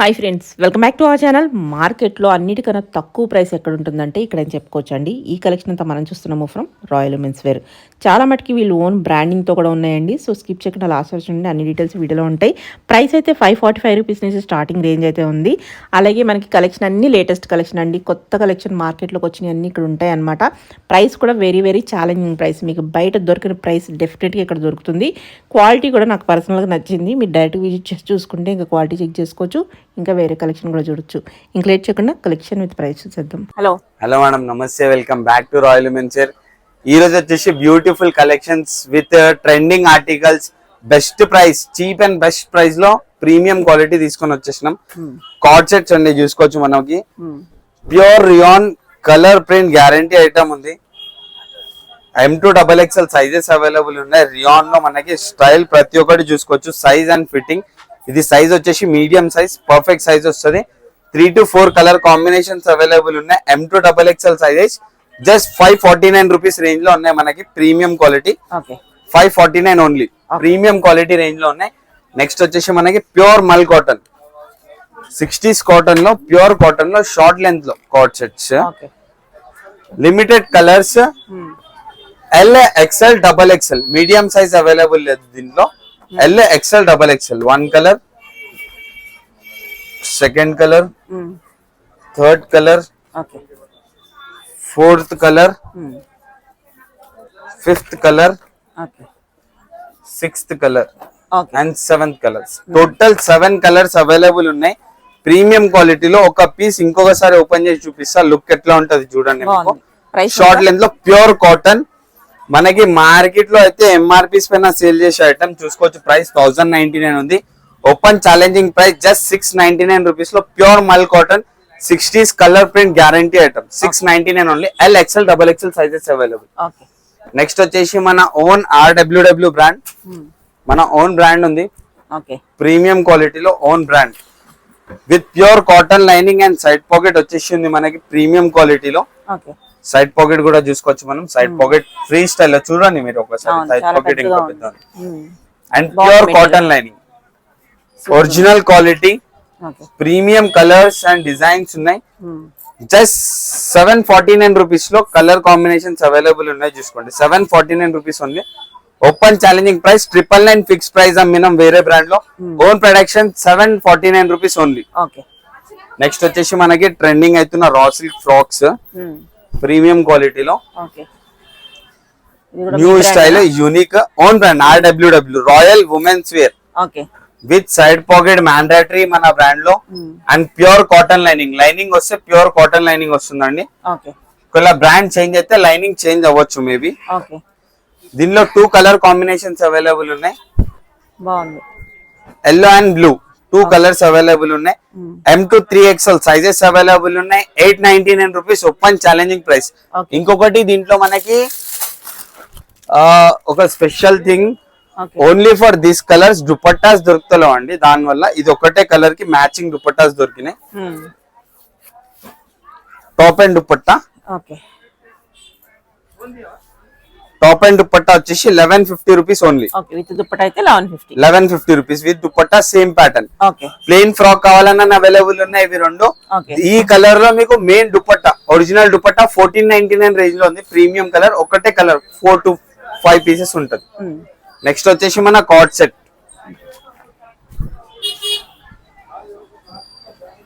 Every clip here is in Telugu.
Hi friends, welcome back to our channel. మార్కెట్లో అన్నిటికన్నా తక్కువ ప్రైస్ ఎక్కడ ఉంటుందంటే ఇక్కడ అని చెప్పుకోవచ్చండి. ఈ కలెక్షన్ అంతా మనం చూస్తున్నాము ఫ్రమ్ రాయల్ ఉమెన్స్ వేర్. చాలా మటుకి వీళ్ళు ఓన్ బ్రాండింగ్తో కూడా ఉన్నాయండి. సో స్కిప్ చేయకుండా లాస్ట్ వరకు చూడండి, అన్ని డీటెయిల్స్ వీడియోలో ఉంటాయి. ప్రైస్ అయితే 545 రూపీస్ నుంచి స్టార్టింగ్ రేంజ్ అయితే ఉంది. అలాగే మనకి కలెక్షన్ అన్ని లేటెస్ట్ కలెక్షన్ అండి, కొత్త కలెక్షన్ మార్కెట్లోకి వచ్చినాయి అన్ని ఇక్కడ ఉంటాయి అనమాట. ప్రైస్ కూడా వెరీ వెరీ ఛాలెంజింగ్ ప్రైస్. మీకు బయట దొరికిన ప్రైస్ డెఫినెట్గా ఇక్కడ దొరుకుతుంది. క్వాలిటీ కూడా నాకు పర్సనల్గా నచ్చింది. మీరు డైరెక్ట్ విజిట్ చేసి చూసుకుంటే ఇంకా క్వాలిటీ చెక్ చేసుకోవచ్చు, ఇంకా వేరే కలెక్షన్ కూడా చూడొచ్చు. ఇంకా లేట్ చేయకుండా కలెక్షన్ విత్ ప్రైస్ చూసేద్దాం. హలో మేడం, నమస్తే, welcome back to Royal women's Wear. ఈ రోజు వచ్చేసి beautiful collections with trending articles, best price, cheap and best price లో ప్రీమియం క్వాలిటీ తీసుకొని వచ్చేసినాం. కార్డ్ సెట్స్ అండి, చూసుకోవచ్చు. మనకి pure rayon colour print guarantee item ఉంది. M2 XXL సైజెస్ అవైలబుల్ ఉన్నాయి. రియాన్ లో మనకి స్టైల్ ప్రతి ఒక్కటి చూసుకోవచ్చు. సైజ్ అండ్ ఫిట్టింగ్, ఇది సైజ్ వచ్చేసి మీడియం సైజ్, పర్ఫెక్ట్ సైజ్ వస్తుంది. 3 to 4 కలర్ కాంబినేషన్స్ అవైలబుల్ ఉన్నాయి. M2 XXL sizes just 549 rupees range లో ఉన్నాయి. మనకి premium quality 549 only, premium quality range లో ఉన్నాయి. నెక్స్ట్ వచ్చేసి మనకి ప్యూర్ మల్ కాటన్, 60s కాటన్ లో, ప్యూర్ కాటన్ లో, షార్ట్ లెంత్ లో card sets, limited colours, L XL XXL, medium size available లేదు దీంట్లో. L XL XXL, 1 colour, second colour, third colour, fourth colour, fifth colour, sixth colour and seventh colours. Total 7 colours available ఉన్నాయి. ప్రీమియం క్వాలిటీలో ఒక పీస్ ఇంకొకసారి ఓపెన్ చేసి చూపిస్తా, లుక్ ఎట్లా ఉంటది చూడండి. షార్ట్ లెంత్ లో ప్యూర్ కాటన్, మనకి మార్కెట్ లో అయితే MRPs పైన సేల్ చేసే ఐటమ్ చూసుకోవచ్చు. ప్రైస్ 1099 ఉంది. Open challenging price just 699 rupees లో ప్యూర్ మల్ cotton 60s colour print guarantee item 699 only. L XL XXL sizes available. Next వచ్చేసి మన ఓన్ RWW బ్రాండ్, మన ఓన్ బ్రాండ్ ఉంది. ప్రీమియం క్వాలిటీలో own brand with pure cotton lining and side pocket వచ్చేసి ఉంది మనకి ప్రీమియం క్వాలిటీలో. సైడ్ పాకెట్ కూడా చూసుకోవచ్చు మనం. సైడ్ పాకెట్ ఫ్రీ స్టైల్ లో చూడండి మీరు ఒకసారి. సైడ్ పాకెట్ ఇంకా పెద్ద and pure cotton lining, original quality, premium colours and designs ఉన్నాయి. జస్ట్ 749 రూపీస్ లో కలర్ కాంబినేషన్స్ అవైలబుల్ ఉన్నాయి. చూసుకోండి, 749 rupees only. Open challenging price 999 fix price అమ్మినాం వేరే బ్రాండ్ లో. Own production 749 rupees only. Next వచ్చేసి మనకి ట్రెండింగ్ అవుతున్న రా సిల్క్ ఫ్రాక్స్, ప్రీమియం క్వాలిటీలో, new style, unique, own brand RWW royal women's wear with side pocket mandatory మన బ్రాండ్ లో. And pure cotton lining, lining వస్తే ప్యూర్ కాటన్ లైనింగ్ వస్తుందండి. ఒకవేళ బ్రాండ్ చేంజ్ అయితే లైనింగ్ చేంజ్ అవ్వచ్చు మేబీ. దీనిలో 2 కలర్ కాంబినేషన్స్ అవైలబుల్ ఉన్నాయి. Yellow and blue 2 colours available ఉన్నాయి. M2 3XL సైజెస్ అవైలబుల్ ఉన్నాయి. 899 రూపీస్ ఓపెన్ ఛాలెంజింగ్ ప్రైస్. ఇంకొకటి దీంట్లో మనకి ఒక special thing, only for this colours dupattas దొరుకుతలేవు అండి. దాని వల్ల ఇది ఒకటే కలర్ కి మ్యాచింగ్ దుపట్టాస్ దొరికినాయి. Top and dupatta, top and dupatta వచ్చేసి 1150 రూపీస్ ఓన్లీ. విత్ దుపట్టా అయితే 1150 rupees with dupatta. Same pattern, plain frock కావాలన్నా అవైలబుల్ ఉన్నాయి ఇవి రెండు. ఈ కలర్ లో మీకు main dupatta, original dupatta 1499 range లో ఉంది. ప్రీమియం కలర్, ఒకటే కలర్, 4 to 5 పీసెస్ ఉంటది. నెక్స్ట్ వచ్చేసి మన card set,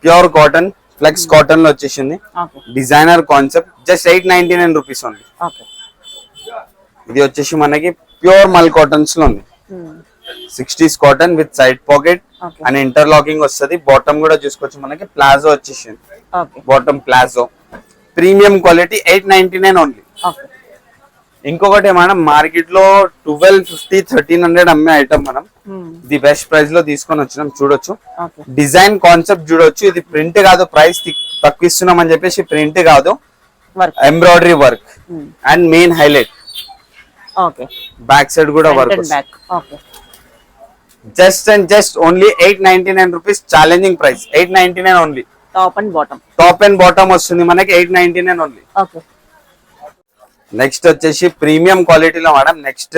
pure cotton, flex cotton లో వచ్చేసింది. Designer concept, just 899 rupees only. ఇది వచ్చేసి మనకి ప్యూర్ మల్ కాటన్స్ లో ఉంది. 60s cotton with side pocket and interlocking వస్తుంది. బాటమ్ కూడా చూసుకోవచ్చు మనకి, ప్లాజో వచ్చేసింది. Bottom palazzo, premium quality 899 only. ఇంకొకటి మనం మార్కెట్ లో 1250 1300 అమ్మే ఐటమ్ మనం ఇది బెస్ట్ ప్రైస్ లో తీసుకొని వచ్చినాం. చూడొచ్చు, డిజైన్ కాన్సెప్ట్ చూడొచ్చు. ఇది ప్రింట్ కాదు, ప్రైస్ తక్కువ ఇస్తున్నాం అని చెప్పేసి ప్రింట్ కాదు, embroidery work and main highlight back side కూడా work. Just and just only 899 rupees challenging price. 899 only. Top and bottom వస్తుంది మనకి 899 ఓన్లీ. నెక్స్ట్ వచ్చేసి ప్రీమియం క్వాలిటీలో మేడం. నెక్స్ట్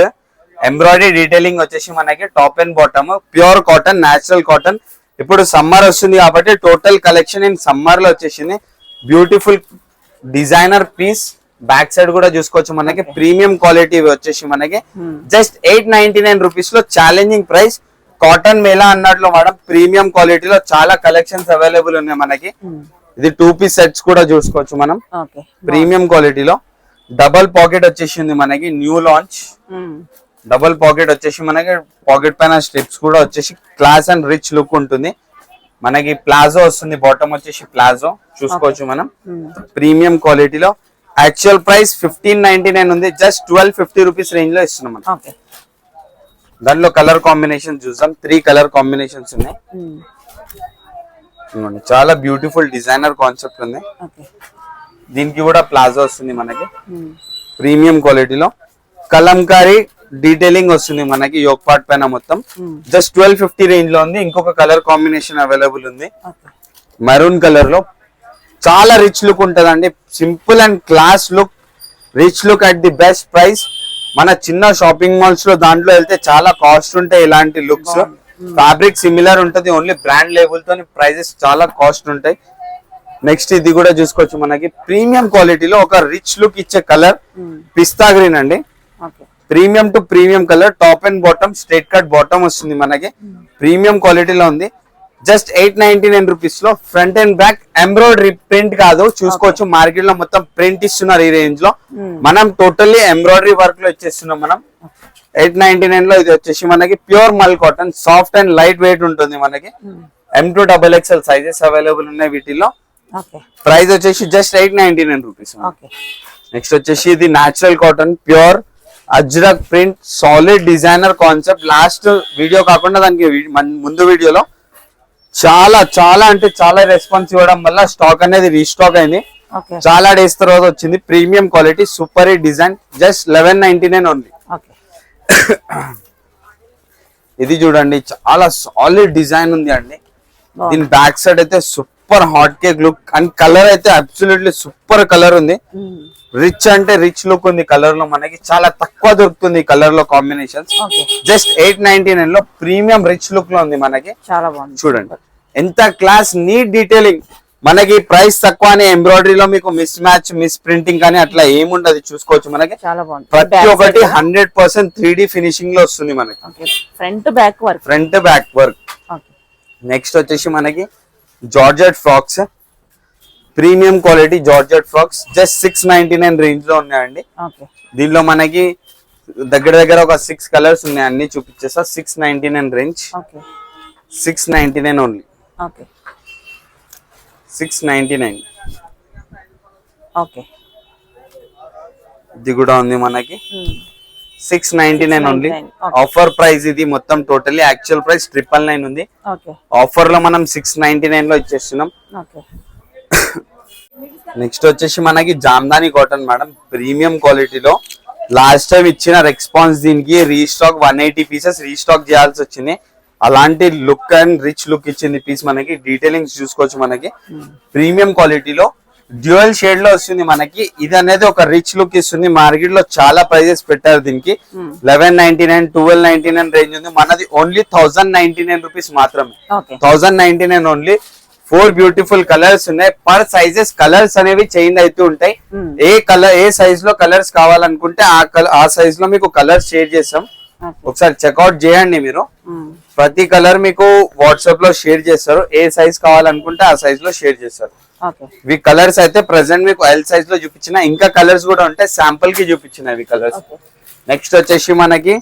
ఎంబ్రాయిడరీ డీటెయిలింగ్ వచ్చేసి మనకి top and bottom, pure cotton, natural cotton, ఇప్పుడు సమ్మర్ వస్తుంది కాబట్టి టోటల్ కలెక్షన్ ఇన్ సమ్మర్ లో వచ్చేసింది. Beautiful designer piece, back side కూడా చూసుకోవచ్చు మనకి. ప్రీమియం క్వాలిటీ వచ్చేసి మనకి జస్ట్ 899 రూపీస్ లో ఛాలెంజింగ్ ప్రైస్. కాటన్ మేళా అన్నట్లు మేడం, ప్రీమియం క్వాలిటీలో చాలా కలెక్షన్స్ అవైలబుల్ ఉన్నాయి మనకి. ఇది 2 పీస్ సెట్స్ కూడా చూసుకోవచ్చు మనం. ప్రీమియం క్వాలిటీలో డబల్ పాకెట్ వచ్చేసింది మనకి, న్యూ లాంచ్. డబల్ పాకెట్ వచ్చేసి మనకి పాకెట్ పైన స్ట్రిప్స్ కూడా వచ్చేసి క్లాస్ అండ్ రిచ్ లుక్ ఉంటుంది మనకి. ప్లాజో వస్తుంది, బాటమ్ వచ్చేసి ప్లాజో చూసుకోవచ్చు మనం. ప్రీమియం క్వాలిటీలో యాక్చువల్ ప్రైస్ 1599 ఉంది, జస్ట్ 1250 రూపీస్ రేంజ్ లో ఇస్తున్నాం మనం. దాంట్లో కలర్ కాంబినేషన్ చూద్దాం. 3 కలర్ కాంబినేషన్స్ ఉన్నాయి. చాలా బ్యూటిఫుల్ డిజైనర్ కాన్సెప్ట్ ఉంది. దీనికి కూడా ప్లాజో వస్తుంది మనకి. ప్రీమియం క్వాలిటీలో కలంకారీ డీటెయిలింగ్ వస్తుంది మనకి యోక్ పార్ట్ పైన మొత్తం. జస్ట్ 1250 రేంజ్ లో ఉంది. ఇంకొక కలర్ కాంబినేషన్ అవైలబుల్ ఉంది, మెరూన్ కలర్ లో. చాలా రిచ్ లుక్ ఉంటదండి, simple and class look, rich look at the best price. మన చిన్న షాపింగ్ మాల్స్ లో దాంట్లో వెళ్తే చాలా కాస్ట్ ఉంటాయి ఇలాంటి లుక్స్. ఫ్యాబ్రిక్ సిమిలర్ ఉంటది, ఓన్లీ బ్రాండ్ లేబుల్ తో ప్రైజెస్ చాలా కాస్ట్ ఉంటాయి. నెక్స్ట్ ఇది కూడా చూసుకోవచ్చు మనకి. ప్రీమియం క్వాలిటీలో ఒక రిచ్ లుక్ ఇచ్చే కలర్ పిస్తా గ్రీన్ అండి. Premium to premium colour, top and bottom straight cut bottom వస్తుంది మనకి. ప్రీమియం క్వాలిటీలో ఉంది. జస్ట్ 899 రూపీస్ లో front and back embroidery, print కాదు చూసుకోవచ్చు. మార్కెట్ లో మొత్తం ప్రింట్ ఇస్తున్నారు ఈ రేంజ్ లో, మనం టోటల్లీ ఎంబ్రాయిడరీ వర్క్ లో ఇచ్చేస్తున్నాం మనం. 899 లో ఇది వచ్చేసి మనకి ప్యూర్ మల్ cotton, soft and light weight ఉంటుంది మనకి. M2 XXL సైజెస్ అవైలబుల్ ఉన్నాయి వీటిలో. ప్రైస్ వచ్చేసి జస్ట్ 899 రూపీస్. నెక్స్ట్ వచ్చేసి ఇది natural cotton, pure ajrak print, solid designer concept. Last video కాకుండా దానికి ముందు వీడియోలో చాలా చాలా అంటే చాలా రెస్పాన్స్ ఇవ్వడం వల్ల స్టాక్ అనేది రీస్టాక్ అయింది. చాలా డేస్ తర్వాత వచ్చింది. Premium quality, super hit design, just 1199 only. ఇది చూడండి, చాలా సాలిడ్ డిజైన్ ఉంది అండి. దీని బ్యాక్ సైడ్ అయితే super hot cake look and colour అయితే అబ్సల్యూట్లీ సూపర్ కలర్ ఉంది. రిచ్ అంటే రిచ్ లుక్ ఉంది కలర్ లో మనకి. చాలా తక్కువ దొరుకుతుంది కలర్ లో కాంబినేషన్స్. జస్ట్ 899 లో ప్రీమియం రిచ్ లుక్ లో ఉంది మనకి. చాలా బాగుంది చూడండి, ఎంత క్లాస్, నీట్ డీటెయిలింగ్. మనకి ప్రైస్ తక్కువ అని ఎంబ్రాయిడరీలో మీకు మిస్ మ్యాచ్, మిస్ ప్రింటింగ్ కానీ అట్లా ఏముండదు చూసుకోవచ్చు మనకి. ప్రతి ఒక్కటి 100% 3D ఫినిషింగ్ లో వస్తుంది మనకి. Front back work, front back work. Next వచ్చేసి మనకి georgette frocks, premium quality georgette frocks. Just 699 range లో ఉన్నాయండి. దీనిలో మనకి దగ్గర దగ్గర ఒక 6 కలర్స్ ఉన్నాయి, అన్ని చూపించేస్తా. 699 రేంజ్, 699 ఓన్లీ. 699. ఇది కూడా ఉంది మనకి 699 ఓన్లీ. ఆఫర్ ప్రైస్ ఇది మొత్తం టోటల్లీ. యాక్చువల్ ప్రైస్ 999 ఉంది, ఆఫర్ లో మనం 699 లో ఇచ్చేస్తున్నాం. నెక్స్ట్ వచ్చేసి మనకి జామ్దాని కాటన్ మేడం, ప్రీమియం క్వాలిటీలో. లాస్ట్ టైం ఇచ్చిన రెస్పాన్స్ దీనికి రీస్టాక్ 180 పీసెస్ రీస్టాక్ చేయాల్సి వచ్చింది. అలాంటి లుక్ అండ్ రిచ్ లుక్ ఇచ్చింది పీస్ మనకి. డీటెయిలింగ్స్ చూసుకోవచ్చు మనకి. ప్రీమియం క్వాలిటీలో డ్యూయల్ షేడ్ లో వస్తుంది మనకి. ఇది అనేది ఒక రిచ్ లుక్ ఇస్తుంది. మార్కెట్ లో చాలా ప్రైజెస్ పెట్టారు దీనికి. 1199, 1299 రేంజ్ ఉంది. మనది ఓన్లీ 1099 రూపీస్ మాత్రమే. 1099 ఓన్లీ. 4 బ్యూటిఫుల్ కలర్స్ ఉన్నాయి. పర్ సైజెస్ కలర్స్ అనేవి చేంజ్ అవుతూ ఉంటాయి. ఏ కలర్, ఏ సైజ్ లో కలర్స్ కావాలనుకుంటే ఆ సైజ్ లో మీకు కలర్స్ షేర్ చేస్తాం. ఒకసారి చెక్అవుట్ చేయండి మీరు. ప్రతి కలర్ మీకు వాట్సాప్ లో షేర్ చేస్తారు. ఏ సైజ్ కావాలనుకుంటే ఆ సైజ్ లో షేర్ చేస్తారు. ఇవి కలర్స్ అయితే ప్రెసెంట్ మీకు ఎల్ సైజ్ లో చూపించిన, ఇంకా కలర్స్ కూడా ఉంటాయి, శాంపుల్ కి చూపించిన ఇవి కలర్స్. నెక్స్ట్ వచ్చేసి మనకి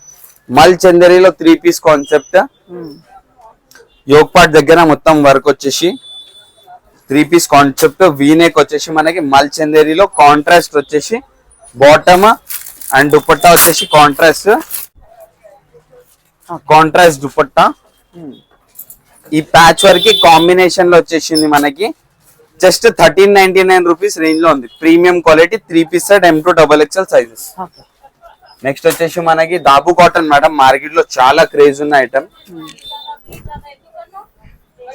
మల్ చందేరిలో 3 పీస్ కాన్సెప్ట్. యోక్ పార్ట్ దగ్గర మొత్తం వర్క్ వచ్చేసి 3 పీస్ కాన్సెప్ట్. వీనెక్ వచ్చేసి మనకి మల్ చందేరిలో కాంట్రాస్ట్ వచ్చేసి బాటమ్ అండ్ దుపట్టా వచ్చేసి కాంట్రాస్ట్ దుపట్టా. ఈ ప్యాచ్ వర్క్ కాంబినేషన్ లో వచ్చేసింది మనకి. జస్ట్ 1399 రూపీస్ రేంజ్ లో ఉంది. Premium quality 3 piece set, M2 XXL sizes. Next వచ్చేసి మనకి దాబు కాటన్ మేడం, మార్కెట్ లో చాలా క్రేజ్ ఉన్న ఐటమ్.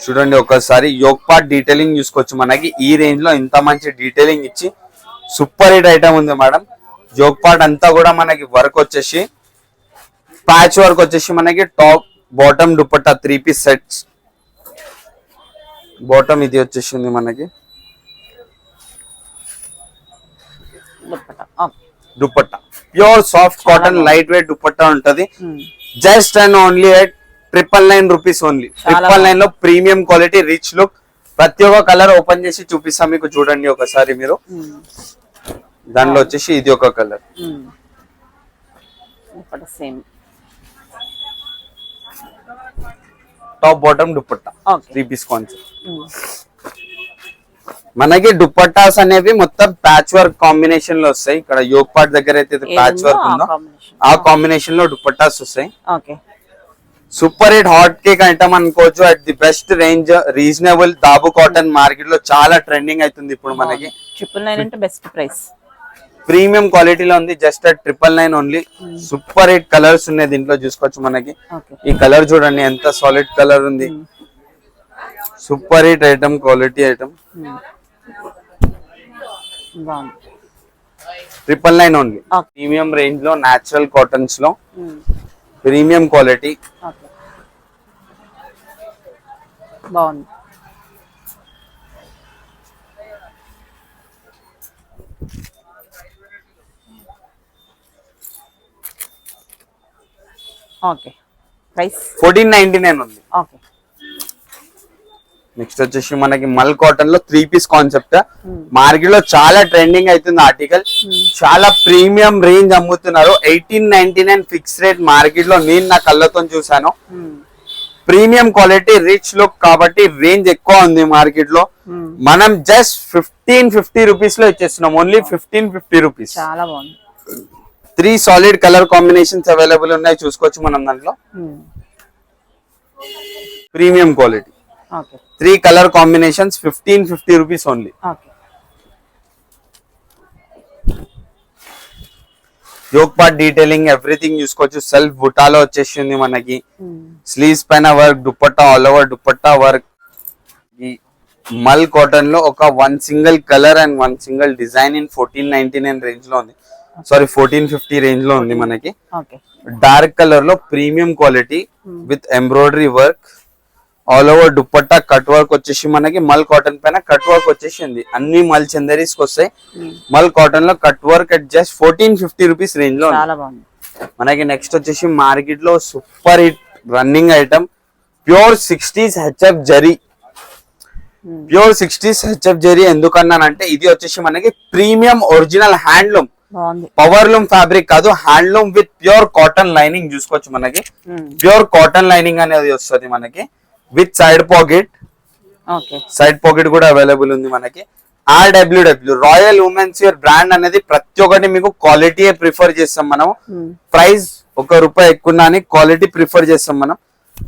చూడండి ఒకసారి యోక్ పార్ట్ డీటెయిలింగ్ చూసుకోవచ్చు మనకి. ఈ రేంజ్ లో ఇంత మంచి డీటెయిలింగ్ ఇచ్చి సూపర్ హిట్ ఐటమ్ ఉంది మేడం. యోక్ పార్ట్ అంతా కూడా మనకి వర్క్ వచ్చేసి ప్యాచ్ వర్క్ వచ్చేసి మనకి top bottom dupatta 3 piece sets. Bottom ఇది వచ్చేసింది మనకి dupatta pure soft cotton light weight dupatta ఉంటది just and only at 999 rupees only 999 లో ప్రీమియం క్వాలిటీ రిచ్ లుక్ ప్రతి ఒక్క కలర్ ఓపెన్ చేసి చూపిస్తాం మీకు చూడండి ఒకసారి మీరు దానిలో వచ్చేసి ఇది ఒక colour same top bottom dupatta 3 piece concept మనకి దుపట్టాస్ అనేవి మొత్తం ప్యాచ్ వర్క్ కాంబినేషన్ లో వస్తాయి ఇక్కడ యోగ్ పార్ట్ దగ్గర అయితే ప్యాచ్ వర్క్ ఉందో ఆ కాంబినేషన్ లో దుపట్టాస్ వస్తాయి super hit hot cake item అనుకోవచ్చు at the best range reasonable dabu cotton market లో చాలా ట్రెండింగ్ అవుతుంది ఇప్పుడు మనకి 999 అంటే బెస్ట్ ప్రైస్ ప్రీమియం క్వాలిటీలో ఉంది just at 999 only super hit colours ఉన్నాయి దీంట్లో చూసుకోవచ్చు మనకి ఈ కలర్ చూడండి ఎంత సాలిడ్ కలర్ ఉంది super hit item quality item 999 only premium range లో నేచురల్ కాటన్స్ లో ప్రీమియం క్వాలిటీ బాగుంది ఓకే ప్రైస్ 1499 ఉంది ఓకే నెక్స్ట్ వచ్చేసి మనకి మల్ కాటన్ లో 3 పీస్ కాన్సెప్ట్ మార్కెట్ లో చాలా ట్రెండింగ్ అవుతుంది ఆర్టికల్ చాలా ప్రీమియం రేంజ్ అమ్ముతున్నారు 1899 ఫిక్స్ రేట్ మార్కెట్ లో నేను నా కళ్ళతో చూసాను ప్రీమియం క్వాలిటీ రిచ్ లుక్ కాబట్టి రేంజ్ ఎక్కువ ఉంది మార్కెట్ లో మనం జస్ట్ 1550 రూపీస్ లో ఇచ్చేస్తున్నాం ఓన్లీ 1550 రూపీస్ చాలా బాగుంది 3 సాలిడ్ కలర్ కాంబినేషన్స్ అవైలబుల్ ఉన్నాయి చూసుకోవచ్చు మనం దాంట్లో premium quality 3 colour combinations 1550 rupees only Yog part detailing everything చూసుకోవచ్చు సెల్ఫ్ బుటాలో వచ్చేసింది మనకి స్లీవ్స్ పైన work dupatta all over dupatta work ఈ మల్ కాటన్ లో ఒక 1 single colour and 1 single design in 1499 range లో ఉంది సారీ 1450 రేంజ్ లో ఉంది మనకి డార్క్ కలర్ లో premium quality with embroidery work all over dupatta cut work వచ్చేసి మనకి మల్ కాటన్ పైన కట్ వర్క్ వచ్చేసింది అన్ని మల్ చందరీస్ వస్తాయి మల్ కాటన్ లో cut work at just 1450 rupees range లో మనకి నెక్స్ట్ వచ్చేసి మార్కెట్ లో super hit running item pure 60s HF zari pure 60s HF zari ఎందుకన్నానంటే ఇది వచ్చేసి మనకి premium original handloom power loom fabric కాదు handloom with pure cotton lining చూసుకోవచ్చు మనకి ప్యూర్ కాటన్ లైనింగ్ అనేది వస్తుంది మనకి విత్ సైడ్ పాకెట్ కూడా అవైలబుల్ ఉంది మనకి RWW royal women's wear brand అనేది ప్రతి ఒక్కటి మీకు క్వాలిటీ ప్రిఫర్ చేస్తాం మనం ప్రైస్ ₹1 ఎక్కువ అని క్వాలిటీ ప్రిఫర్ చేస్తాం మనం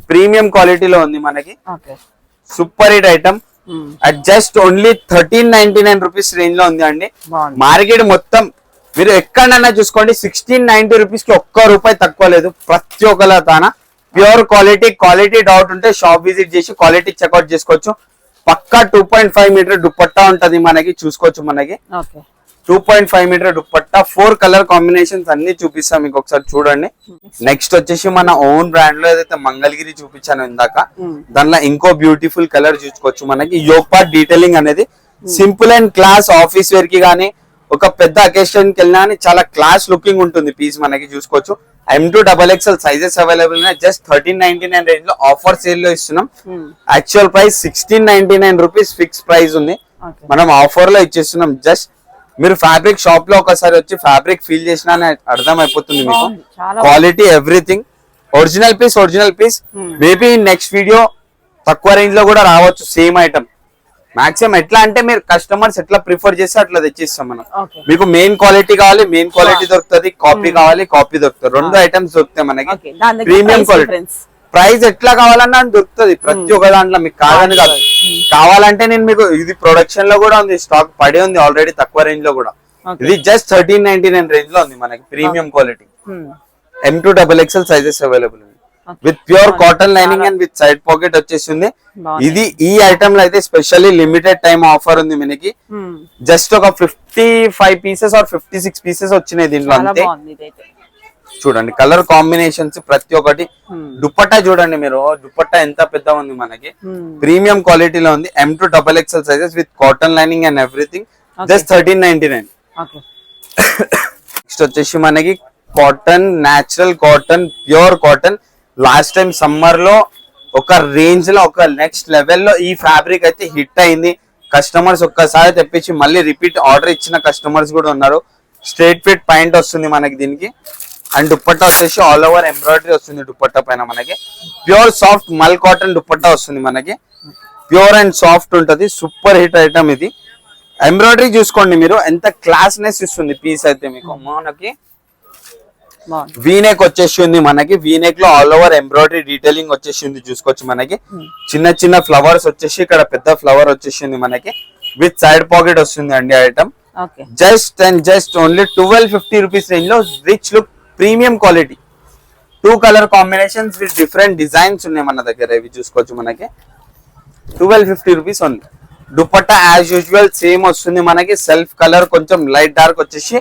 ప్రీమియం క్వాలిటీలో ఉంది మనకి super hit item at just only 1399 rupees range లో ఉంది అండి మార్కెట్ మొత్తం మీరు ఎక్కడైనా చూసుకోండి 1690 రూపీస్ కి ₹1 తక్కువ లేదు ప్రతి ఒక్కలా తాన ప్యూర్ క్వాలిటీ డౌట్ ఉంటే షాప్ విజిట్ చేసి క్వాలిటీ చెక్అౌట్ చేసుకోవచ్చు పక్కా 2.5 మీటర్ దుపట్టా ఉంటది మనకి చూసుకోవచ్చు మనకి 2.5 మీటర్ దుపట్టా 4 కలర్ కాంబినేషన్స్ అన్ని చూపిస్తాం మీకు ఒకసారి చూడండి నెక్స్ట్ వచ్చేసి మన ఓన్ బ్రాండ్ లో ఏదైతే మంగళగిరి చూపించాను ఇందాక దానిలో ఇంకో బ్యూటిఫుల్ కలర్ చూసుకోవచ్చు మనకి యోగ్ పార్ట్ డీటెయిలింగ్ అనేది simple and class office wear కి గానీ ఒక పెద్ద అకేషన్ కి వెళ్ళినా చాలా క్లాస్ లుకింగ్ ఉంటుంది పీస్ మనకి చూసుకోవచ్చు M2 XXL సైజెస్ అవైలబుల్ ఉన్నాయి జస్ట్ 1399 రేంజ్ లో ఆఫర్ సేల్ లో ఇస్తున్నాం actual price 1699 rupees fix price ఉంది మనం ఆఫర్ లో ఇచ్చేస్తున్నాం జస్ట్ మీరు ఫ్యాబ్రిక్ షాప్ లో ఒకసారి వచ్చి ఫ్యాబ్రిక్ ఫీల్ చేసినా అర్థం అయిపోతుంది మీకు quality everything original piece maybe next video తక్కువ రేంజ్ లో కూడా రావచ్చు సేమ్ ఐటమ్ మాక్సిమం ఎట్లా అంటే మీరు కస్టమర్స్ ఎట్లా ప్రిఫర్ చేస్తే అట్లా తెచ్చిస్తాం మనం మీకు మెయిన్ క్వాలిటీ కావాలి మెయిన్ క్వాలిటీ దొరుకుతుంది కాపీ కావాలి కాపీ దొరుకుతుంది 2 ఐటమ్స్ దొరుకుతాయి మనకి ప్రీమియం క్వాలిటీ ప్రైస్ ఎట్లా కావాలన్నా దొరుకుతుంది ప్రతి ఒక్క దాంట్లో మీకు కాదని కాదు కావాలంటే నేను మీకు ఇది ప్రొడక్షన్ లో కూడా ఉంది స్టాక్ పడి ఉంది ఆల్రెడీ తక్కువ రేంజ్ లో కూడా ఇది జస్ట్ 1399 రేంజ్ లో ఉంది మనకి premium quality M2 XXL sizes available ఉంది with pure cotton lining and with side pocket వచ్చేసింది ఇది ఈ ఐటమ్ లో అయితే స్పెషల్లీ లిమిటెడ్ టైం ఆఫర్ ఉంది మనకి జస్ట్ ఒక 55 పీసెస్ ఆర్ 56 పీసెస్ వచ్చినాయి దీంట్లో అంతే చూడండి కలర్ కాంబినేషన్స్ ప్రతి ఒక్కటి. దుపట్టా చూడండి మీరు, దుపట్టా ఎంత పెద్ద ఉంది మనకి, ప్రీమియం క్వాలిటీలో ఉంది. M2 XXL sizes with cotton lining and everything. Just 1399. Next వచ్చేసి మనకి cotton, natural cotton, pure cotton. Last time summer లో ఒక రేంజ్ లో ఒక నెక్స్ట్ లెవెల్ లో ఈ ఫ్యాబ్రిక్ అయితే హిట్ అయింది. కస్టమర్స్ ఒక్కసారి తెప్పించి మళ్ళీ రిపీట్ ఆర్డర్ ఇచ్చిన కస్టమర్స్ కూడా ఉన్నారు. స్ట్రైట్ ఫిట్ పాయింట్ వస్తుంది మనకి దీనికి. అండ్ దుపట్టా వచ్చేసి ఆల్ ఓవర్ ఎంబ్రాయిడరీ వస్తుంది దుపట్టా పైన మనకి. ప్యూర్ సాఫ్ట్ మల్ కాటన్ దుపట్టా వస్తుంది మనకి. ప్యూర్ అండ్ సాఫ్ట్ ఉంటది. సూపర్ హిట్ ఐటమ్ ఇది. ఎంబ్రాయిడరీ చూసుకోండి మీరు, ఎంత క్లాస్నెస్ ఇస్తుంది పీస్ అయితే మీకు. మనకి వీనెక్ వచ్చేసి ఉంది మనకి. వీనెక్ లో ఆల్ ఓవర్ ఎంబ్రాయిడరీ డీటెయిలింగ్ వచ్చేసి ఉంది చూసుకోవచ్చు మనకి. చిన్న చిన్న ఫ్లవర్స్ వచ్చేసి ఇక్కడ పెద్ద ఫ్లవర్ వచ్చేసి ఉంది మనకి. విత్ సైడ్ పాకెట్ వస్తుంది అండి item. Just and just only 1250 rupees range లో rich look premium quality. 2 colour combinations with different designs ఉన్నాయి మన దగ్గర. ఇవి చూసుకోవచ్చు మనకి. 1250 rupees only. Dupatta as usual same వస్తుంది మనకి. సెల్ఫ్ కలర్ కొంచెం లైట్ డార్క్ వచ్చేసి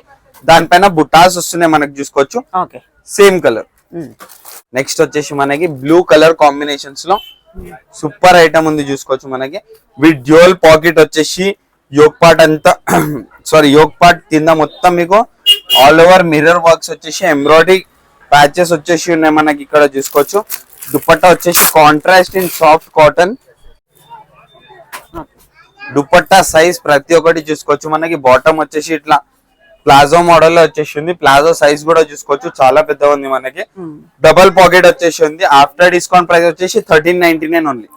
దానిపైన బుటాస్ వస్తున్నాయి మనకి చూసుకోవచ్చు. Same colour. నెక్స్ట్ వచ్చేసి మనకి బ్లూ కలర్ కాంబినేషన్స్ లో సూపర్ ఐటమ్ ఉంది చూసుకోవచ్చు మనకి. విత్ డ్యూయల్ పాకెట్ వచ్చేసి యోక్ పార్ట్ అంతా సారీ యోక్ పార్ట్ కింద మొత్తం మీకు ఆల్ ఓవర్ మిర్రర్ వర్క్స్ వచ్చేసి ఎంబ్రాయిడరీ ప్యాచెస్ వచ్చేసి ఉన్నాయి మనకి ఇక్కడ చూసుకోవచ్చు. దుపట్టా వచ్చేసి contrast in soft cotton. Dupatta size ప్రతి ఒక్కటి చూసుకోవచ్చు మనకి. బాటమ్ వచ్చేసి ఇట్లా ప్లాజో మోడల్ లో వచ్చేసి ఉంది. ప్లాజో సైజ్ కూడా చూసుకోవచ్చు, చాలా పెద్ద ఉంది మనకి. డబల్ పాకెట్ వచ్చేసి ఉంది. ఆఫ్టర్ డిస్కౌంట్ ప్రైస్ వచ్చేసి 1399 ఓన్లీ.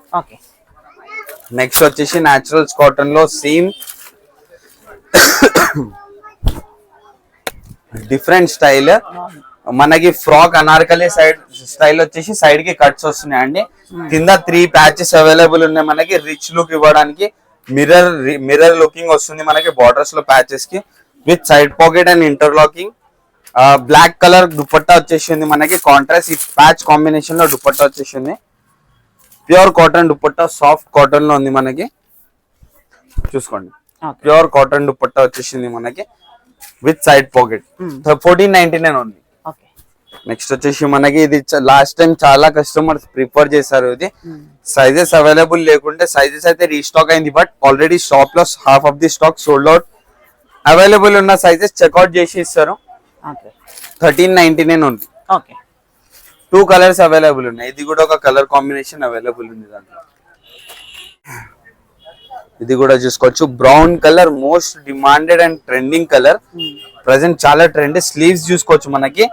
నెక్స్ట్ వచ్చేసి న్యాచురల్స్ కాటన్ లో సేమ్ డిఫరెంట్ స్టైల్ మనకి. ఫ్రాక్ అనార్కలి సైడ్ స్టైల్ వచ్చేసి సైడ్ కి కట్స్ వస్తున్నాయి అండి. కింద 3 ప్యాచెస్ అవైలబుల్ ఉన్నాయి మనకి. రిచ్ లుక్ ఇవ్వడానికి మిర్రర్ లుకింగ్ వస్తుంది మనకి బార్డర్స్ లో ప్యాచెస్ కి. With side pocket and interlocking. Black colour dupatta వచ్చేసింది మనకి. కాంట్రాస్ట్ ఈ ప్యాచ్ కాంబినేషన్ లో దుపట్టా వచ్చేసింది. Pure cotton dupatta, soft cotton లో ఉంది మనకి. చూసుకోండి, ప్యూర్ కాటన్ దుపట్టా వచ్చేసింది మనకి with side pocket. 1499 only. Next వచ్చేసి మనకి ఇది లాస్ట్ టైం చాలా కస్టమర్స్ ప్రిఫర్ చేశారు. ఇది సైజెస్ అవైలబుల్ లేకుంటే సైజెస్ అయితే రీస్టాక్ అయింది. బట్ ఆల్రెడీ షాప్ లో half of the stock sold out. Available ఉన్న సైజెస్ చెక్అవుట్ చేసి ఇస్తారు. 1399 ఓన్లీ. 2 కలర్స్ అవైలబుల్ ఉన్నాయి. ఇది కూడా ఒక కలర్ కాంబినేషన్ అవైలబుల్ ఉంది దాంట్లో. ఇది కూడా చూసుకోవచ్చు. Brown colour most demanded and trending colour. Present చాలా ట్రెండ్. స్లీవ్స్ చూసుకోవచ్చు మనకి.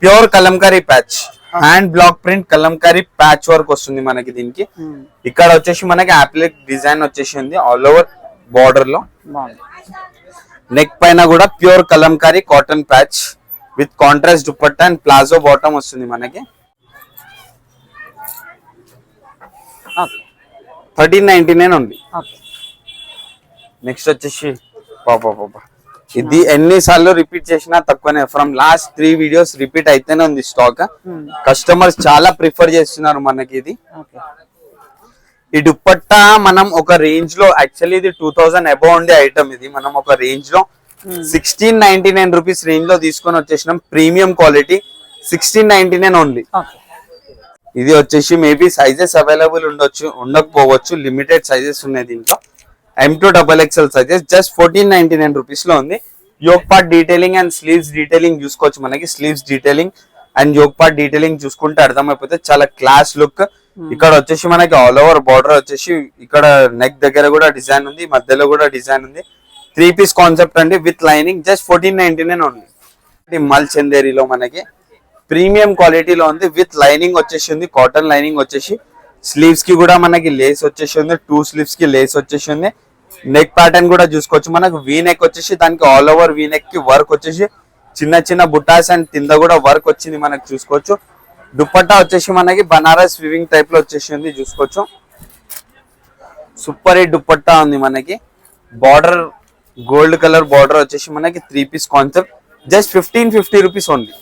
Pure Kalamkari patch, hand black print Kalamkari patch work వస్తుంది మనకి దీనికి. ఇక్కడ వచ్చేసి మనకి యాప్లిక్ డిజైన్ వచ్చేసి ఉంది ఆల్ ఓవర్ బార్డర్ లో. నెక్ పైన కూడా pure Kalamkari cotton patch with contrast dupatta and palazzo bottom వస్తుంది మనకి. 1399 ఉంది. నెక్స్ట్ వచ్చేసి ఇది ఎన్నిసార్లు రిపీట్ చేసినా తక్కువనే. ఫ్రమ్ లాస్ట్ 3 వీడియోస్ రిపీట్ అయితేనే ఉంది స్టాక్. కస్టమర్స్ చాలా ప్రిఫర్ చేస్తున్నారు మనకి ఇది. ఈ దుపట్టా మనం ఒక రేంజ్ లో యాక్చువల్లీ ఇది 2000 అబౌవ్ ఉండే ఐటమ్. ఇది మనం ఒక రేంజ్ లో 1699 రూపీస్ రేంజ్ లో తీసుకొని వచ్చేసినాం. Premium quality 1699 only. ఇది వచ్చేసి మేబీ సైజెస్ అవైలబుల్ ఉండొచ్చు, ఉండకపోవచ్చు. లిమిటెడ్ సైజెస్ ఉన్నాయి దీంట్లో. M2 XXL sizes. Just 1499 rupees లో ఉంది. Yoke part detailing and sleeves detailing చూసుకోవచ్చు మనకి. Sleeves detailing and yoke part detailing చూసుకుంటే అర్థమైపోతే చాలా క్లాస్ లుక్. ఇక్కడ వచ్చేసి మనకి ఆల్ ఓవర్ బార్డర్ వచ్చేసి ఇక్కడ నెక్ దగ్గర కూడా డిజైన్ ఉంది, మధ్యలో కూడా డిజైన్ ఉంది. 3 పీస్ కాన్సెప్ట్ అండి విత్ లైనింగ్. Just 1499 only. మల్ చందేరిలో మనకి ప్రీమియం క్వాలిటీలో ఉంది. విత్ లైనింగ్ వచ్చేసి ఉంది, కాటన్ లైనింగ్ వచ్చేసి. స్లీవ్స్ కి కూడా మనకి లేస్ వచ్చేసి ఉంది. 2 స్లీవ్స్ కి లేస్ వచ్చేసి ఉంది. నెక్ ప్యాటర్న్ కూడా చూసుకోవచ్చు మనకు. వీ నెక్ వచ్చేసి దానికి ఆల్ ఓవర్ వీ నెక్ కి వర్క్ వచ్చేసి చిన్న చిన్న బుటాస్ అండ్ కింద కూడా వర్క్ వచ్చింది మనకు చూసుకోవచ్చు. దుపట్టా వచ్చేసి మనకి బనారస్ వివింగ్ టైప్ లో వచ్చేసి ఉంది చూసుకోవచ్చు. సూపర్ హిట్ దుపట్టా ఉంది మనకి. బార్డర్ గోల్డ్ కలర్ బార్డర్ వచ్చేసి మనకి 3 piece concept. Just 1550 rupees only.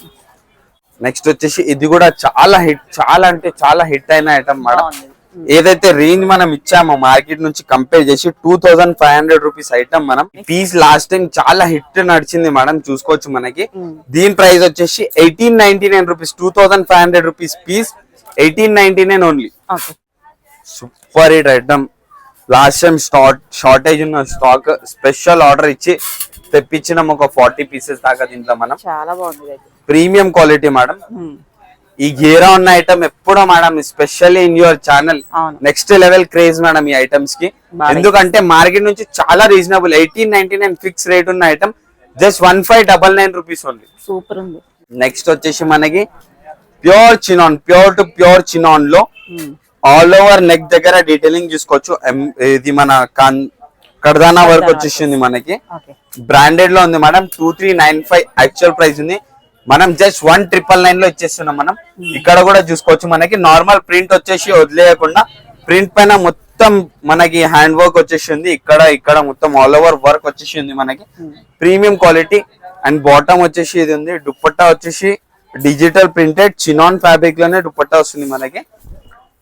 Next వచ్చేసి ఇది కూడా చాలా హిట్, చాలా అంటే చాలా హిట్ అయిన ఐటమ్ మేడం. ఏదైతే రేంజ్ మనం ఇచ్చామో మార్కెట్ నుంచి కంపేర్ చేసి 2500 రూపీస్ ఐటమ్ మనం పీస్ లాస్ట్ టైం చాలా హిట్ నడిచింది మేడం, చూసుకోవచ్చు మనకి. దీని ప్రైస్ వచ్చేసి 1899 rupees, 2500 rupees piece, 1899 only. Super hit item. Last time shortage ఉన్న స్టాక్ స్పెషల్ ఆర్డర్ ఇచ్చి తెప్పించినాం ఒక 40 పీసెస్ దాకా. దీంట్లో మనం చాలా బాగుంది, ప్రీమియం క్వాలిటీ మేడం. ఈ గేరా ఉన్న ఐటమ్ ఎప్పుడో madam, especially in your channel next level craze madam ఈ ఐటమ్స్ కి. ఎందుకంటే మార్కెట్ నుంచి చాలా రీజనబుల్, 1899 ఫిక్స్ రేట్ ఉన్న item just 1599 rupees only. Super ఉంది. నెక్స్ట్ వచ్చేసి మనకి pure chinon, pure to pure chinon లో ఆల్ ఓవర్ నెక్ దగ్గర డీటెయిలింగ్ చూసుకోవచ్చు. ఇది మన కర్దానా వర్క్ వచ్చేసింది మనకి, బ్రాండెడ్ లో ఉంది మేడం. 2395 యాక్చువల్ ప్రైస్ ఉంది, మనం జస్ట్ 1999 లో ఇచ్చేస్తున్నాం మనం. ఇక్కడ కూడా చూసుకోవచ్చు మనకి నార్మల్ ప్రింట్ వచ్చేసి వదిలేయకుండా ప్రింట్ పైన మొత్తం మనకి హ్యాండ్ వర్క్ వచ్చేసింది. ఇక్కడ మొత్తం ఆల్ ఓవర్ వర్క్ వచ్చేసింది మనకి, ప్రీమియం క్వాలిటీ. అండ్ బాటమ్ వచ్చేసి ఇది ఉంది. దుపట్టా వచ్చేసి డిజిటల్ ప్రింటెడ్ చినాన్ ఫ్యాబ్రిక్ లోనే దుపట్టా వస్తుంది మనకి.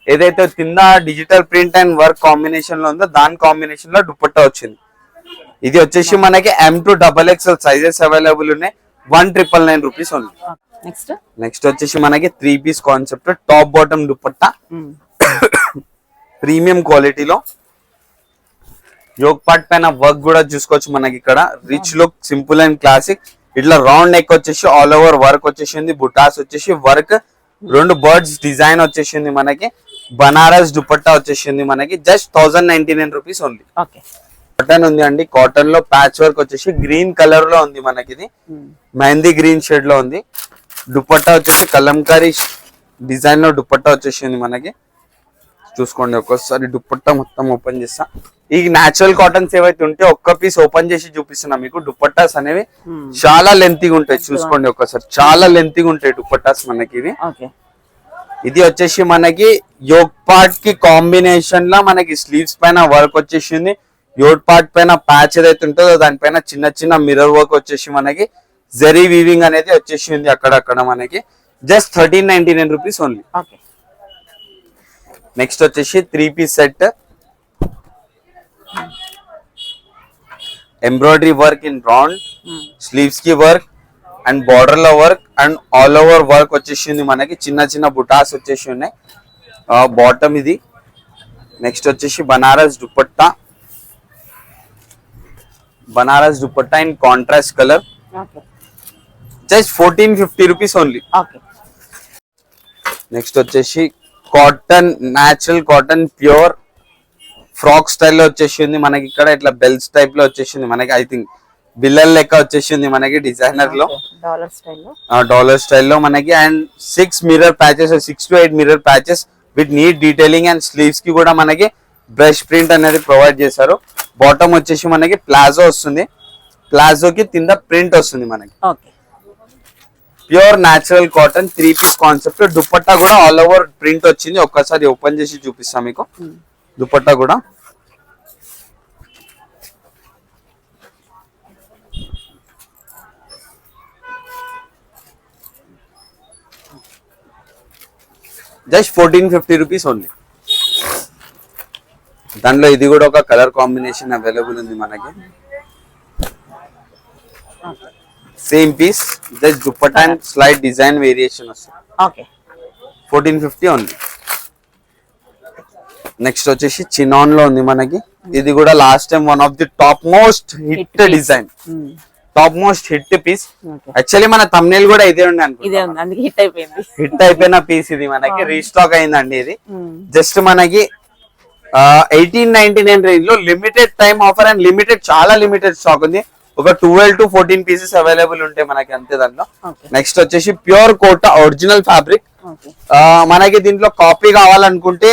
ఏదైతే కింద digital print and work combination లో ఉందో దాని కాంబినేషన్ లో దుపట్టా వచ్చింది. ఇది వచ్చేసి మనకి M to XXL sizes available ఉన్నాయి, 1999 రూపీస్ ఓన్లీ. నెక్స్ట్ వచ్చేసి మనకి 3 piece concept top bottom dupatta, premium క్వాలిటీలో. యోక్ పార్ట్ పైన వర్క్ కూడా చూసుకోవచ్చు మనకి. ఇక్కడ rich look, simple and classic. ఇట్లా రౌండ్ నెక్ వచ్చేసి ఆల్ ఓవర్ వర్క్ వచ్చేసింది. బుటాస్ వచ్చేసి వర్క్, 2 బర్డ్స్ డిజైన్ వచ్చేసింది మనకి. బనారస్ దుపట్టా వచ్చేసింది మనకి, జస్ట్ 1099 రూపీస్ ఓన్లీ. కాటన్ ఉంది అండి, కాటన్ లో ప్యాచ్ వర్క్ వచ్చేసి గ్రీన్ కలర్ లో ఉంది మనకి. ఇది మెహందీ గ్రీన్ షేడ్ లో ఉంది. దుపట్టా వచ్చేసి కలంకారీ డిజైన్ లో దుపట్టా వచ్చేసింది మనకి. చూసుకోండి ఒక్కసారి దుపట్టా మొత్తం ఓపెన్ చేస్తా. ఈ నేచురల్ కాటన్స్ ఏవైతే ఉంటే ఒక్క పీస్ ఓపెన్ చేసి చూపిస్తున్నా మీకు. దుపట్టాస్ అనేవి చాలా లెంతీగా ఉంటాయి, చూసుకోండి ఒక్కసారి, చాలా లెంతీగా ఉంటాయి దుపట్టాస్ మనకి. ఇది వచ్చేసి మనకి యోక్ పార్ట్ కి కాంబినేషన్ లా మనకి స్లీవ్స్ పైన వర్క్ వచ్చేసింది. యోక్ పార్ట్ పైన ప్యాచ్ ఏదైతే ఉంటుందో దానిపైన చిన్న చిన్న మిర్రర్ వర్క్ వచ్చేసి మనకి జరీ వీవింగ్ అనేది వచ్చేసింది అక్కడక్కడ మనకి. Just 1399 rupees only. నెక్స్ట్ వచ్చేసి 3 piece set, embroidery work in round, sleeves కి వర్క్ అండ్ బార్డర్ లో work and all over work వచ్చేసింది మనకి. చిన్న చిన్న బుటాస్ వచ్చేసి ఉన్నాయి. బాటమ్ ఇది. నెక్స్ట్ వచ్చేసి Banaras dupatta, Banaras dupatta in contrast colour, just 1450 rupees only. Next వచ్చేసి cotton, natural cotton pure frock style లో వచ్చేసింది మనకి. ఇక్కడ ఇట్లా బెల్స్ టైప్ లో వచ్చేసింది మనకి. ఐ థింక్ బిల్లల్ లెక్క వచ్చేసింది మనకి డిజైనర్ లో, డాలర్ స్టైల్లో మనకి. And 6 mirror patches, 6 to 8 mirror patches with neat detailing. And sleeves కి కూడా మనకి బ్రష్ ప్రింట్ అనేది ప్రొవైడ్ చేశారు. బాటమ్ వచ్చేసి మనకి ప్లాజో వస్తుంది, ప్లాజోకి కింద ప్రింట్ వస్తుంది మనకి. Pure natural cotton 3 piece concept. Dupatta కూడా ఆల్ ఓవర్ ప్రింట్ వచ్చింది. ఒక్కసారి ఓపెన్ చేసి చూపిస్తాం మీకు దుపట్టా కూడా. Just 1450 rupees only. దానిలో ఇది కూడా ఒక కలర్ కాంబినేషన్ అవైలబుల్ ఉంది మనకి. Same piece, just dupatta and slide design variation వస్తుంది. 1450 ఓన్లీ. నెక్స్ట్ వచ్చేసి చినాన్ లో ఉంది మనకి. ఇది కూడా last time one of the top most hit design, top most hit piece. Actually మన తమ్నేల్ కూడా ఇదే ఉండే అనుకుంటా, హిట్ అయిపోయిన పీస్ ఇది మనకి. రీస్టాక్ అయిందండి ఇది. జస్ట్ మనకి 1899 రేంజ్ లో limited time offer and limited, చాలా లిమిటెడ్ స్టాక్ ఉంది. ఒక 12 to 14 పీసెస్ అవైలబుల్ ఉంటాయి మనకి అంతే దాంట్లో. నెక్స్ట్ వచ్చేసి ప్యూర్ కోటా ఒరిజినల్ ఫ్యాబ్రిక్. మనకి దీంట్లో కాపీ కావాలనుకుంటే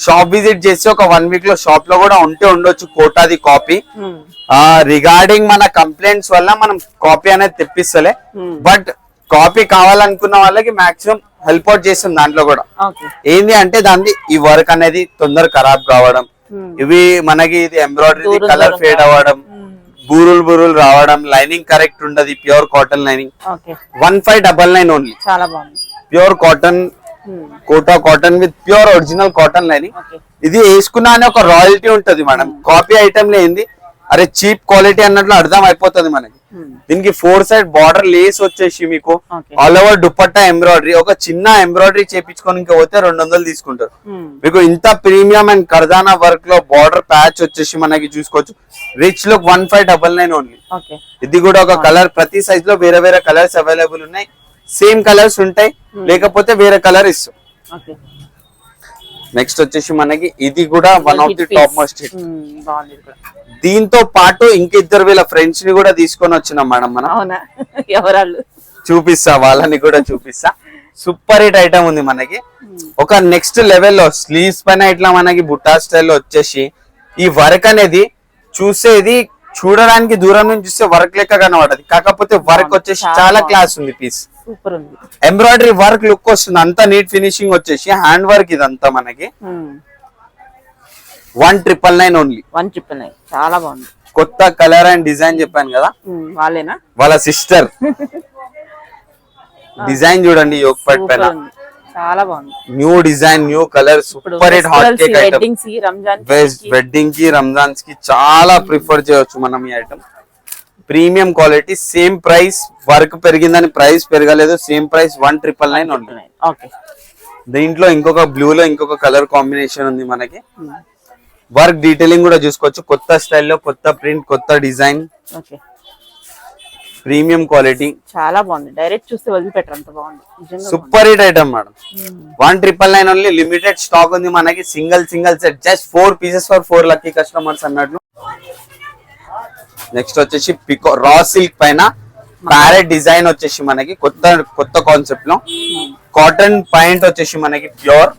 షాప్ విజిట్ చేసి ఒక 1 వీక్ లో షాప్ లో కూడా ఉండొచ్చు కోటాది కాపీ. రిగార్డింగ్ మన కంప్లైంట్స్ వల్ల మనం కాపీ అనేది తెప్పిస్తలే, బట్ కాపీ కావాలనుకున్న వాళ్ళకి మాక్సిమం హెల్ప్ అవుట్ చేస్తాం దాంట్లో కూడా. ఏంది అంటే దాన్ని ఈ వర్క్ అనేది తొందర ఖరాబ్ కావడం, ఇవి మనకి ఇది ఎంబ్రాయిడరీ కలర్ ఫేడ్ అవ్వడం, బూరులు రావడం, లైనింగ్ కరెక్ట్ ఉండదు. Pure cotton lining 1599 only. Pure cotton Kota cotton with pure original cotton lining. ఇది వేసుకున్నా అని ఒక రాయల్టీ ఉంటది మేడం. కాపీ ఐటమ్ లేనిది అరే చీప్ క్వాలిటీ అన్నట్లు అర్థం అయిపోతుంది మనకి. దీనికి 4 సైడ్ బార్డర్ లేస్ వచ్చేసి మీకు ఆల్ ఓవర్ దుపట్టా ఎంబ్రాయిడరీ. ఒక చిన్న ఎంబ్రాయిడరీ చేపించుకొని పోతే 200 తీసుకుంటారు. మీకు ఇంత ప్రీమియం అండ్ కర్దానా వర్క్ లో బార్డర్ ప్యాచ్ వచ్చేసి మనకి చూసుకోవచ్చు. Rich look 1599 only. ఇది కూడా ఒక కలర్, ప్రతి సైజ్ లో వేరే వేరే కలర్స్ అవైలబుల్ ఉన్నాయి. సేమ్ కలర్స్ ఉంటాయి, లేకపోతే వేరే కలర్ ఇస్తాం. నెక్స్ట్ వచ్చేసి మనకి ఇది కూడా one of the top most hit. దీంతో పాటు ఇంకిద్దరు వీళ్ళ ఫ్రెండ్స్ ని కూడా తీసుకొని వచ్చినాం మేడం మనం. చూపిస్తా, వాళ్ళని కూడా చూపిస్తా. సూపర్ హిట్ ఐటమ్ ఉంది మనకి. ఒక నెక్స్ట్ లెవెల్లో స్లీవ్స్ పైన ఇట్లా మనకి బుట్టా స్టైల్లో వచ్చేసి ఈ వర్క్ అనేది చూసేది చూడడానికి దూరం నుంచి చూస్తే వర్క్ లెక్క కనబడదు, కాకపోతే వర్క్ వచ్చేసి చాలా క్లాస్ ఉంది. పీస్ ఎంబ్రాయిడరీ వర్క్ లుక్ వస్తుంది, అంతా నీట్ ఫినిషింగ్ వచ్చేసి హ్యాండ్ వర్క్ ఇదంతా మనకి 1999 ఓన్లీ. 1999 చాలా బాగుంది. కొత్త కలర్ అండ్ డిజైన్ చెప్పాను కదా, వాళ్ళేనా వాళ్ళ సిస్టర్. డిజైన్ చూడండి యోగ్ పట్ పైన చాలా బాగుంది. New design, new colour, super hit hot cake item. Wedding కి రంజాన్స్ కి చాలా ప్రిఫర్ చేయొచ్చు మనం ఈ item. Premium quality, same price. Work పెరిగిందని ప్రైస్ పెరగలేదు, సేమ్ ప్రైస్ 1999 ఉంటుంది. దీంట్లో ఇంకొక బ్లూ లో ఇంకొక కలర్ కాంబినేషన్ ఉంది మనకి. వర్క్ డీటెయిలింగ్ కూడా చూసుకోవచ్చు. కొత్త స్టైల్లో, కొత్త ప్రింట్, కొత్త డిజైన్, ప్రీమియం క్వాలిటీ, చాలా బాగుంది. డైరెక్ట్ చూస్తే వదిలిపెట్టరు, అంత బాగుంది. Super hit item madam. 1999 only. Limited stock ఉంది మనకి. Single set, just 4 pieces for 4 lucky customers అన్నట్లు. నెక్స్ట్ వచ్చేసి పికో రా సిల్క్ పైన ప్యారెట్ డిజైన్ వచ్చేసి మనకి కొత్త కాన్సెప్ట్ లో. కాటన్ పాయింట్ వచ్చేసి మనకి ప్యూర్.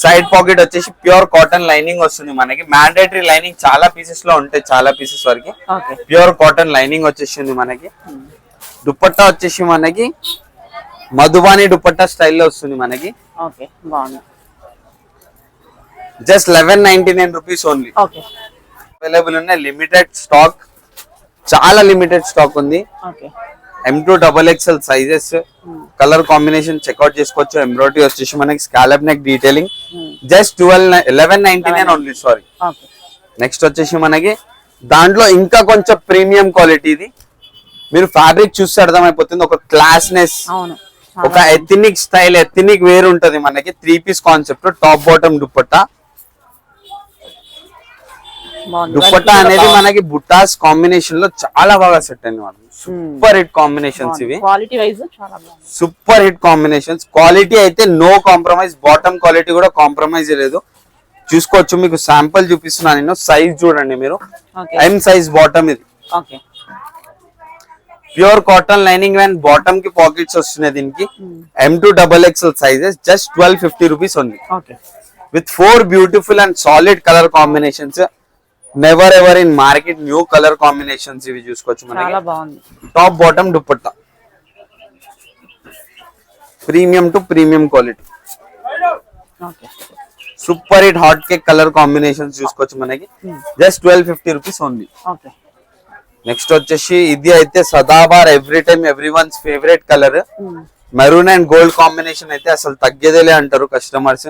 సైడ్ పాకెట్ వచ్చేసి ప్యూర్ కాటన్ లైనింగ్ వస్తుంది మనకి. మ్యాండేటరీ లైనింగ్ చాలా పీసెస్ లో ఉంటాయి, చాలా పీసెస్ వరకు ప్యూర్ కాటన్ లైనింగ్ వచ్చేసింది మనకి. దుపట్టా వచ్చేసి మనకి మధుబాని దుపట్టా స్టైల్లో వస్తుంది మనకి. Just 1199 rupees only. అవైలబుల్ ఉన్నాయి. లిమిటెడ్ స్టాక్, చాలా లిమిటెడ్ స్టాక్ ఉంది. M2 XXL sizes, colour combination check out చేసుకోవచ్చు. ఎంబ్రాయిడరీ వచ్చేసి మనకి scallop neck detailing. Just 1199 only. Sorry. Next వచ్చేసి మనకి దాంట్లో ఇంకా కొంచెం ప్రీమియం క్వాలిటీ. ఇది మీరు ఫ్యాబ్రిక్ చూస్తే అర్థమైపోతుంది. ఒక క్లాస్నెస్, ఒక ఎథనిక్ స్టైల్, ఎథనిక్ వేర్ ఉంటది మనకి. 3 piece concept, top bottom dupatta. Dupatta అనేది మనకి బుట్టాస్ కాంబినేషన్ లో చాలా బాగా సెట్ అయింది. సూపర్ హిట్ కాంబినేషన్స్ ఇవి. క్వాలిటీ వైజ్ చాలా బాగుంది. Super hit combinations. క్వాలిటీ అయితే నో కాంప్రమైజ్. బాటమ్ క్వాలిటీ కూడా కాంప్రమైజ్ లేదు. చూసుకోవచ్చు. మీకు శాంపుల్ చూపిస్తున్నాను నేను. సైజ్ చూడండి మీరు. M సైజ్ బాటమ్ ఇది. Pure cotton lining and bottom కి పాకెట్స్ వస్తున్నాయి దీనికి. M2 XXL sizes. Just 1250 rupees only. With 4 beautiful and solid colour combinations. Never ever in market. New colour combinations ఇవి చూసుకోవచ్చు మనకి. Top bottom dupatta, premium to premium quality. Super hit hot cake colour combinations చూసుకోవచ్చు మనకి. Just 1250 rupees only. నెక్స్ట్ వచ్చేసి ఇది అయితే సదాబార్, every time every one's favourite colour. Maroon and gold combination అయితే అసలు తగ్గేదేలే అంటారు కస్టమర్స్.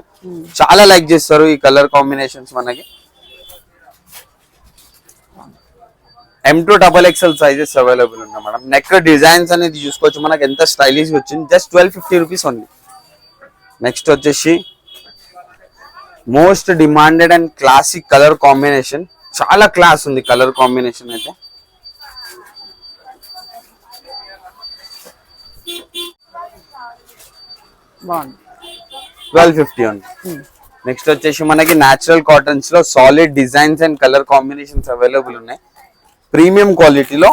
చాలా లైక్ చేస్తారు ఈ కలర్ కాంబినేషన్స్ మనకి. M2 XXL సైజెస్ అవైలబుల్ ఉన్నాయి మేడం. నెక్ డిజైన్స్ అనేది చూసుకోవచ్చు మనకి ఎంత స్టైలిష్ వచ్చింది. Just 1250 rupees only. నెక్స్ట్ వచ్చేసి most demanded and classic colour combination. చాలా క్లాస్ ఉంది కలర్ కాంబినేషన్ అయితే. బాగుంది. 1250 ఓన్లీ. నెక్స్ట్ వచ్చేసి మనకి న్యాచురల్ కాటన్స్ లో solid designs and colour combinations available ఉన్నాయి. ప్రీమియం క్వాలిటీలో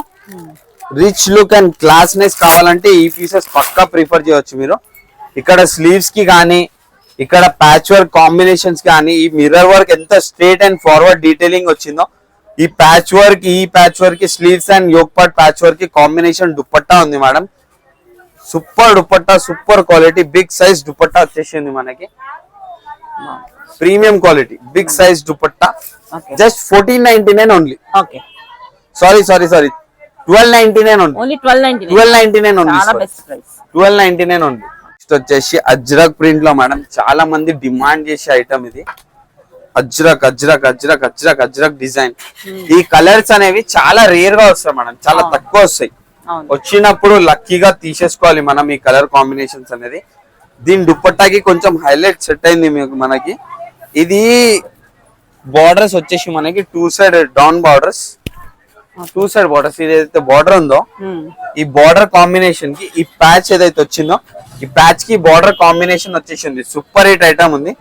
రిచ్ లుక్ అండ్ క్లాస్నెస్ కావాలంటే ఈ పీసెస్ పక్కా ప్రిఫర్ చేయవచ్చు మీరు. ఇక్కడ స్లీవ్స్ కి కానీ, ఇక్కడ ప్యాచ్ వర్క్ కాంబినేషన్స్ కానీ, ఈ మిర్రర్ వర్క్ ఎంత స్ట్రేట్ అండ్ ఫార్వర్డ్ డీటెయిలింగ్ వచ్చిందో, ఈ patch work sleeves and yoke part patch work కి కాంబినేషన్ దుపట్టా ఉంది madam. Super dupatta, super quality. Big size dupatta వచ్చేసింది మనకి. Premium quality big size dupatta. Just 1499 only. Sorry 1299 only. 1299 only. 1299 only. Next next వచ్చేసి అజ్రక్ ప్రింట్ లో మేడం చాలా మంది డిమాండ్ చేసే ఐటమ్ ఇది. అజ్రక్ అజ్రక్ అజ్రక్ అజ్రక్ అజ్రక్ డిజైన్. ఈ కలర్స్ అనేవి చాలా రేర్ గా వస్తాయి మేడం, చాలా తక్కువ వస్తాయి. వచ్చినప్పుడు లక్కీగా తీసేసుకోవాలి మనం ఈ కలర్ కాంబినేషన్స్ అనేది. దీని దుపట్టాకి కొంచెం హైలైట్ సెట్ అయింది మీకు మనకి. ఇది బార్డర్స్ వచ్చేసి మనకి two side down borders, two side borders. ఏదైతే బార్డర్ ఉందో ఈ బార్డర్ కాంబినేషన్ కి ఈ ప్యాచ్ ఏదైతే వచ్చిందో ఈ ప్యాచ్ కి బార్డర్ కాంబినేషన్ వచ్చేసింది. సూపర్ హిట్ ఐటమ్ ఉంది.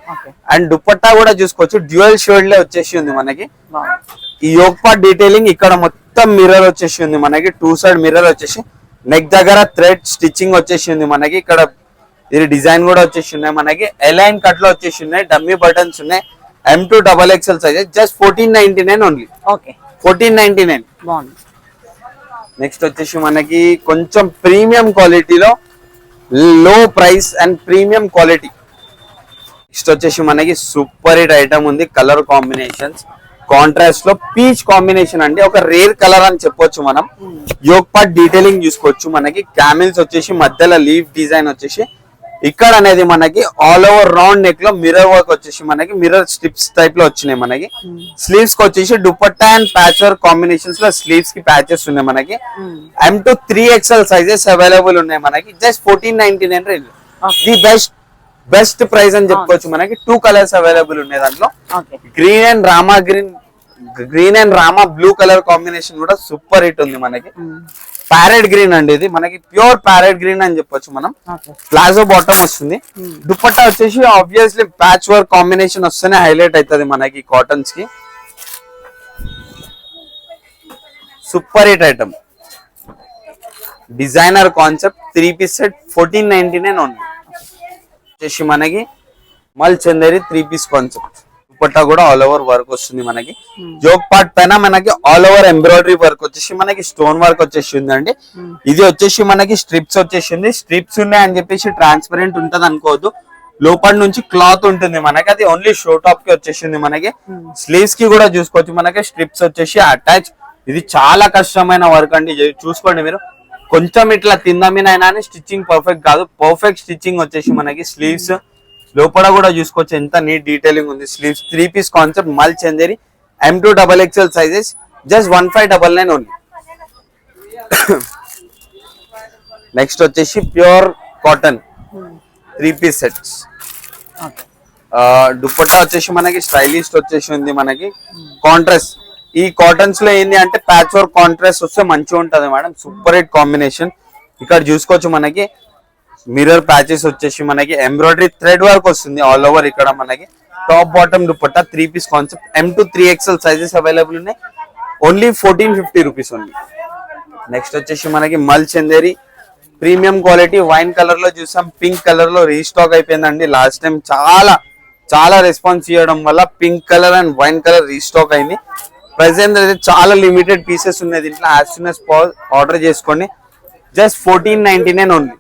అండ్ దుపట్టా కూడా చూసుకోవచ్చు, డ్యూయల్ షేడ్ లో వచ్చేసి ఉంది మనకి. ఈ యోక్ పార్ట్ డీటెయిలింగ్ ఇక్కడ మొత్తం మిర్రర్ వచ్చేసి ఉంది మనకి, టూ సైడ్ మిర్రర్ వచ్చేసి నెక్ దగ్గర థ్రెడ్ స్టిచ్చింగ్ వచ్చేసి ఉంది మనకి. ఇక్కడ ఇది డిజైన్ కూడా వచ్చేసి ఉన్నాయి మనకి. ఎలైన్ కట్ లో వచ్చేసి ఉన్నాయి, డమ్మీ బటన్స్ ఉన్నాయి. M2 XXL sizes, just 1499 only. 1499. Next వచ్చేసి మనకి కొంచెం ప్రీమియం క్వాలిటీలో లో price and premium quality. Next వచ్చేసి మనకి సూపర్ హిట్ ఐటమ్ ఉంది. కలర్ కాంబినేషన్స్ కాంట్రాస్ట్ లో పీచ్ కాంబినేషన్ అండి, ఒక రేర్ కలర్ అని చెప్పొచ్చు మనం. యోక్ పార్ట్ డీటెయిలింగ్ చూసుకోవచ్చు మనకి. క్యామిల్స్ వచ్చేసి మధ్యలో లీఫ్ డిజైన్ వచ్చేసి ఇక్కడ అనేది మనకి ఆల్ ఓవర్ రౌండ్ నెక్ లో మిర్రర్ వర్క్ వచ్చేసి మనకి మిర్రర్ స్ట్రిప్స్ టైప్ లో వచ్చినాయి మనకి. స్లీవ్స్ కి వచ్చేసి dupatta and patch work combinations లో స్లీవ్స్ కి ప్యాచెస్ ఉన్నాయి మనకి. M2 3XL సైజెస్ అవైలబుల్ ఉన్నాయి మనకి. Just 1499 range. The best price అని చెప్పుకోవచ్చు మనకి. 2 కలర్స్ అవైలబుల్ ఉన్నాయి దాంట్లో. Green and Rama blue colour combination కూడా సూపర్ హిట్ ఉంది మనకి. ప్యారెట్ గ్రీన్ అండి, ఇది మనకి ప్యూర్ ప్యారెట్ గ్రీన్ అని చెప్పొచ్చు మనం. ప్లాజో బాటమ్ వస్తుంది. దుపట్టా వచ్చేసి ఆబ్వియస్లీ ప్యాచ్ వర్క్ కాంబినేషన్ వస్తేనే హైలైట్ అవుతుంది మనకి కాటన్స్ కి. Super hit item, designer concept 3 piece set 1499 only. వచ్చేసి మనకి మల్ చందేరి 3 పీస్ కాన్సెప్ట్. దుపట్టా కూడా ఆల్ ఓవర్ వర్క్ వస్తుంది మనకి. జోక్ పార్ట్ పైన మనకి ఆల్ ఓవర్ ఎంబ్రాయిడరీ వర్క్ వచ్చేసి మనకి స్టోన్ వర్క్ వచ్చేసి ఉందండి. ఇది వచ్చేసి మనకి స్ట్రిప్స్ వచ్చేసింది. స్ట్రిప్స్ ఉన్నాయి అని చెప్పేసి ట్రాన్స్పరెంట్ ఉంటది అనుకోవద్దు, లోపల నుంచి క్లాత్ ఉంటుంది మనకి. అది ఓన్లీ షో టాప్ కి వచ్చేసింది మనకి. స్లీవ్స్ కి కూడా చూసుకోవచ్చు మనకి స్ట్రిప్స్ వచ్చేసి అటాచ్. ఇది చాలా కష్టమైన వర్క్ అండి, చూసుకోండి మీరు. కొంచెం ఇట్లా తిందమీనైనా స్టిచ్చింగ్ పర్ఫెక్ట్ కాదు, పర్ఫెక్ట్ స్టిచ్చింగ్ వచ్చేసి మనకి. స్లీవ్స్ లోపల కూడా చూసుకోవచ్చు ఎంత నీట్ డీటెయిలింగ్ ఉంది. Sleeves 3 piece concept mul Chanderi M2 XXL sizes, just 1599 only. Next వచ్చేసి pure cotton 3 piece sets. Dupatta వచ్చేసి మనకి స్టైలిస్ట్ వచ్చేసి ఉంది మనకి. కాంట్రాస్ట్ ఈ కాటన్స్ లో ఏంది అంటే ప్యాచ్ వర్క్ కాంట్రాస్ట్ వస్తే మంచిగా ఉంటది మేడం. Super hit combination. ఇక్కడ చూసుకోవచ్చు మనకి మిర్రర్ ప్యాచెస్ వచ్చేసి మనకి ఎంబ్రాయిడరీ థ్రెడ్ వర్క్ వస్తుంది ఆల్ ఓవర్. ఇక్కడ మనకి top bottom dupatta 3 piece concept. M2 3XL sizes available ఉన్నాయి. Only 1450 rupees only. నెక్స్ట్ వచ్చేసి మనకి mul Chanderi premium quality wine colour లో చూసాం, పింక్ కలర్ లో రీస్టాక్ అయిపోయిందండి. లాస్ట్ టైం చాలా రెస్పాన్స్ ఇవ్వడం వల్ల pink colour and wine colour restock అయింది. ప్రెసెంట్ అయితే చాలా లిమిటెడ్ పీసెస్ ఉన్నాయి దీంట్లో. యాజ్ సూన్ యాజ్ ఆర్డర్ చేసుకోండి. Just 1499 only.